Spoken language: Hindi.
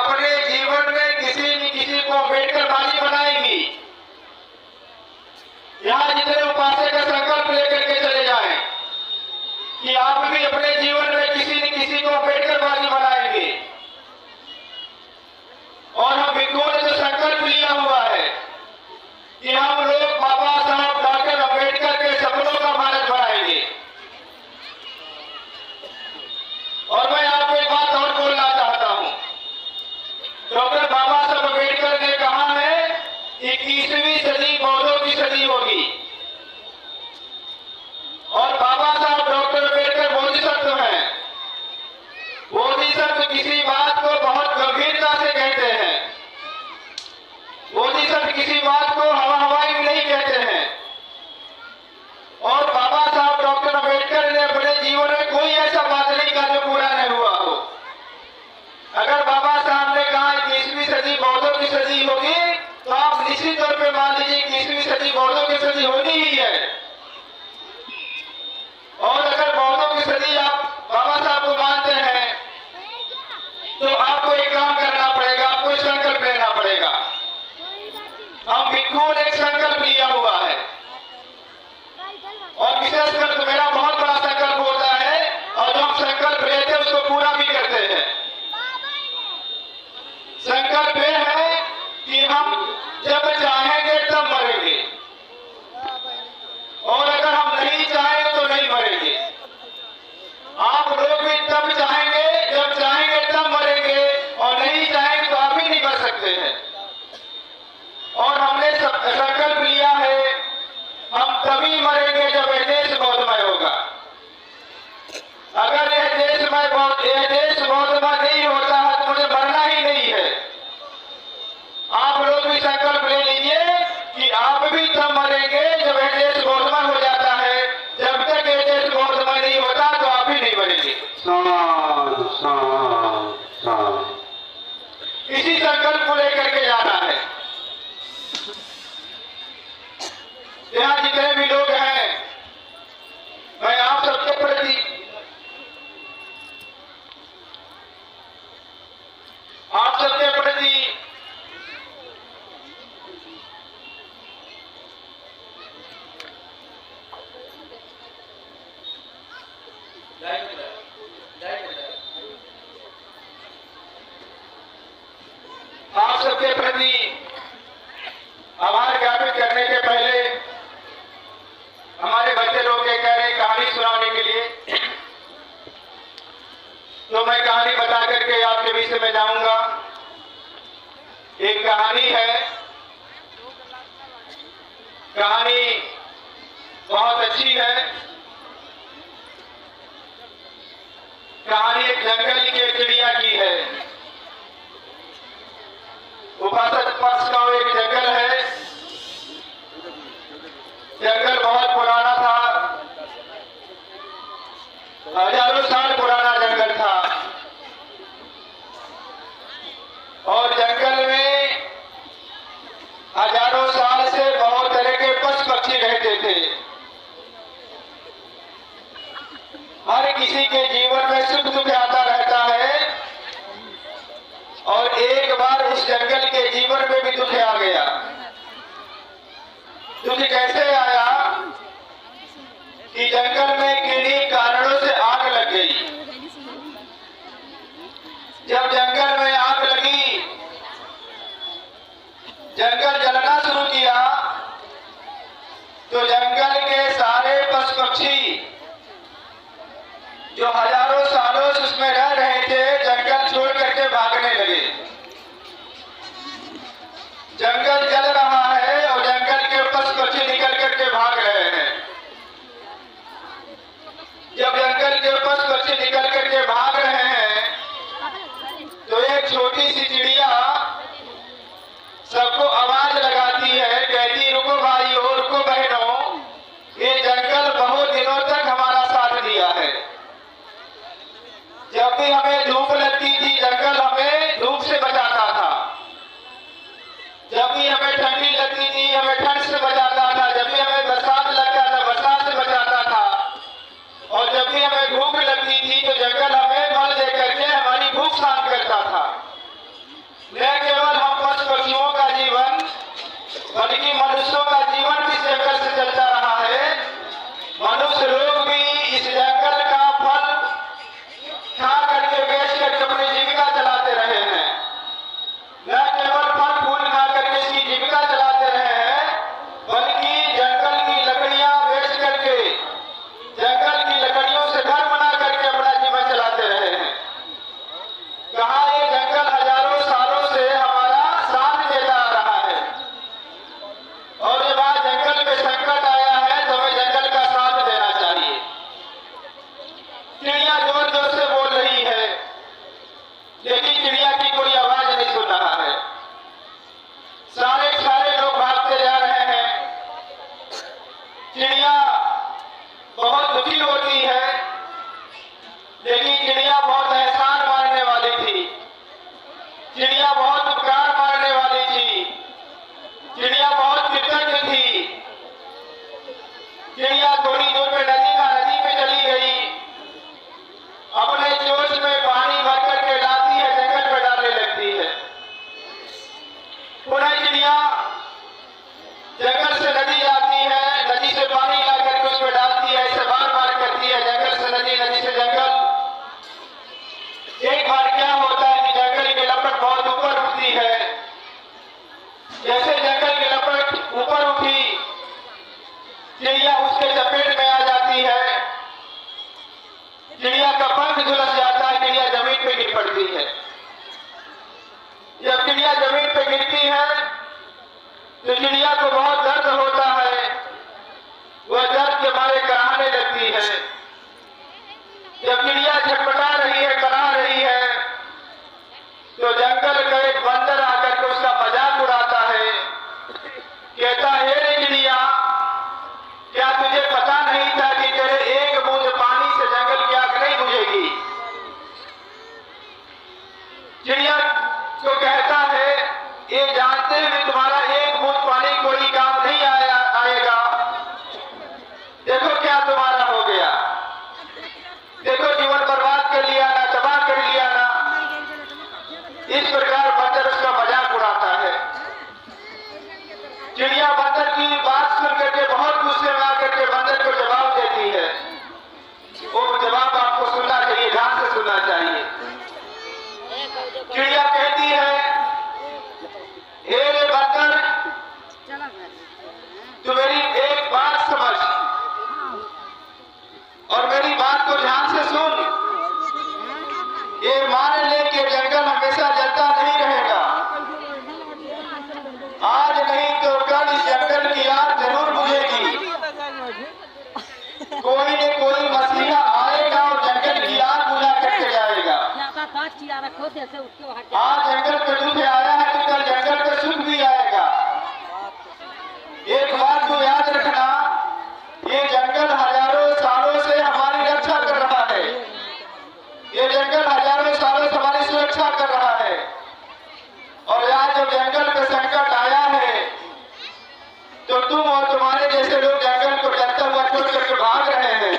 अपने जीवन में किसी न किसी को अम्बेडकरवादी बनाएंगी। यहाँ जितने उपासक का संकल्प लेकर के चले जाएं कि आप भी अपने जीवन में किसी न किसी को अम्बेडकरवादी बनाएंगे। और हम भिक्षुओं ने जो संकल्प लिया हुआ है कि हम लोग बाबा साहब डॉक्टर अम्बेडकर के सपनों का भारत बनाएंगे। और मैं आपको एक बात और बोलना चाहता हूं। डॉक्टर बाबा साहब अम्बेडकर ने कहा है 21वीं सदी पौधों की सदी होगी। और बाबा साहब डॉक्टर अम्बेडकर बोधिसत्व हैं। बोधिसत्व किसी बात को बहुत गंभीरता से कहते हैं। बोधिसत्व किसी बात को हवाई में नहीं कहते हैं। और बाबा साहब डॉक्टर अम्बेडकर ने अपने जीवन में कोई ऐसा बात नहीं कहा जो पूरा नहीं हुआ हो। अगर बाबा साहब ने कहा 21वीं सदी पौधों की सदी होगी तो आप निश्चित तौर पे मान लीजिए 21वीं सदी पौधों की सदी होनी ही है। और अगर पौधों की सदी आप बाबा साहब को मानते हैं तो आपको एक काम करना पड़ेगा, आपको संकल्प लेना पड़ेगा। हम भिक्षुओं ने एक संकल्प लिया हुआ है और विशेषकर तो मेरा बहुत बड़ा संकल्प होता है और जो हम संकल्प लेते हैं उसको पूरा भी करते हैं। संकल्प यह है कि हम जब चाहेंगे तब मरेंगे और अगर हम नहीं चाहेंगे तो नहीं मरेंगे। आप लोग भी तब चाहेंगे जब चाहेंगे तब मरेंगे और नहीं चाहेंगे तो आप भी नहीं मर सकते हैं। और हमने संकल्प लिया है हम तभी मरेंगे जब यह देश बौद्धमय होगा। अगर यह देश बौद्धमय नहीं होता है तो मुझे मरना ही नहीं है। आप लोग भी संकल्प ले लीजिए कि आप भी तब मरेंगे जब यह देश बौद्धमय हो जाता है। जब तक यह देश बौद्धमय नहीं होता तो आप भी नहीं मरेंगे। इसी संकल्प को लेकर के जाना है। यहाँ जितने भी लोग हैं मैं आप सबके प्रति आभार ज्ञापित करने के पहले हमारे बच्चे लोग के कह रहे कहानी सुनाने के लिए, तो मैं कहानी बता करके आपके विषय में जाऊंगा। एक कहानी है, कहानी बहुत अच्छी है। कहानी एक जंगल की चिड़िया की है। उपासक पास का एक जंगल है। जंगल बहुत पुराना था, हजारों साल पुराना जंगल था। और जंगल में हजारों साल से बहुत तरह के पशु पक्षी रहते थे। हर किसी के जीवन में सुख दुख आता रहता है और एक बार उस जंगल के जीवन में भी दुख आ गया। दुख कैसे आया कि जंगल में किन्हीं कारणों से आग लग गई। जब जंगल में आग लगी, जंगल जलना शुरू किया तो जंगल के सारे पशु पक्षी जो हजारों सालों से उसमें रह रहे थे जंगल छोड़ करके भागने लगे। जंगल जल रहा है और जंगल के पशु पक्षी निकल करके भाग रहे हैं। जब जंगल के पशु पक्षी निकल करके भाग रहे हैं तो एक छोटी सी चिड़िया सबको आवाज लगाती है, कहती रुको भाइयों, रुको बहनों, ये जंगल बहुत दिनों तक हमारा साथ दिया है। जब भी हमें धूप लगती थी जंगल हमें धूप से बचाता था। जब भी हमें ठंडी लगती थी हमें ठंड से बचाता था। जब भी हमें बरसात लगता था बरसात से बचाता था। और जब भी हमें भूख लगती थी तो जंगल हमें फल दे करके हमारी भूख शांत करता था। बल्कि मनुष्यों का जीवन भी इस जंगल से चलता रहा है। मनुष्य लोग भी इस जंगल का फल खा करके बेच करके अपनी जीविका चलाते रहे हैं। न केवल फल फूल खा करके इसकी जीविका चलाते रहे हैं, बल्कि जंगल की लकड़ियां बेच करके, जंगल की लकड़ियों से घर बना करके अपना जीवन चलाते रहे हैं। कहा ये जंगल हजारों सालों से हमारा साथ देता आ रहा है, और जब आज जंगल पे संकट आया है तो हमें जंगल का साथ देना चाहिए। चिड़िया जोर जोर से बोल रही है, लेकिन चिड़िया की कोई आवाज नहीं सुन रहा है। सारे सारे लोग भागते जा रहे हैं। चिड़िया बहुत दुखी होती है, लेकिन चिड़िया बहुत एहसान मानने वाली थी, चिड़िया बहुत उपकार मानने वाली थी, चिड़िया बहुत कृतज्ञ थी। चिड़िया थोड़ी दूर पे नदी पे चली गई, अपने चोंच में पानी भर करके लाती है, जंगल पे डालने लगती है। पुनः चिड़िया जंगल से नदी जाती है, नदी से पानी ला करके उसमें डालती है, ऐसे बार बार करती है, जंगल से नदी, नदी से जंगल। एक बार क्या होता है कि जंगल की लपट बहुत ऊपर उठती है। जैसे जंगल की लपट ऊपर उठी, चिड़िया उसके चपेट में आ जाती है। चिड़िया का पंख झुलस जाता है, चिड़िया जमीन पे गिर पड़ती है। जब चिड़िया जमीन पे गिरती है तो चिड़िया को बहुत दर्द होता है, वह दर्द के मारे कराहने लगती है। जब चिड़िया छटपटा रही है, करा रही है, तो जंगल का एक बंदर आकर के उसका मजाक उड़ाता है। कहता है, रे चिड़िया, क्या तुझे पता नहीं था कि तेरे एक बूंद पानी से जंगल की आग नहीं बुझेगी? चिड़िया को कहता है, ये जानते हुए तुम्हारा एक बूंद पानी कोई काम नहीं आएगा। देखो क्या तुम्हारा हो गया, देखो जीवन बर्बाद कर लिया ना, तबाह कर लिया ना। इस प्रकार बंदर उसका मजाक उड़ाता है। चिड़िया बंदर की बात सुन करके बहुत गुस्से में आकर के बंदर को जवाब देती है। वो जवाब आपको सुनना चाहिए, ध्यान से सुनना चाहिए। चिड़िया कहती है, हे रे बंदर, तू मेरी एक बात समझ और मेरी बात को ध्यान से सुन। ये मान ले कि जंगल हमेशा जलता नहीं रहेगा। आज नहीं तो कल इस जंगल की आग जरूर बुझेगी। कोई न कोई मसीहा आएगा और जंगल की आग बुझा करके जाएगा। आज जंगल पे दुख आया है तो कल जंगल पे सुख भी आएगा। एक बात को याद रखना, ये जंगल हजारों सालों से हमारी रक्षा कर रहा है, ये जंगल हजारों सालों से हमारी सुरक्षा कर रहा है। और आज जब जंगल पे संकट आया है तो तुम और तुम्हारे जैसे लोग जंगल को जलता हुआ छोड़ करके भाग रहे हैं।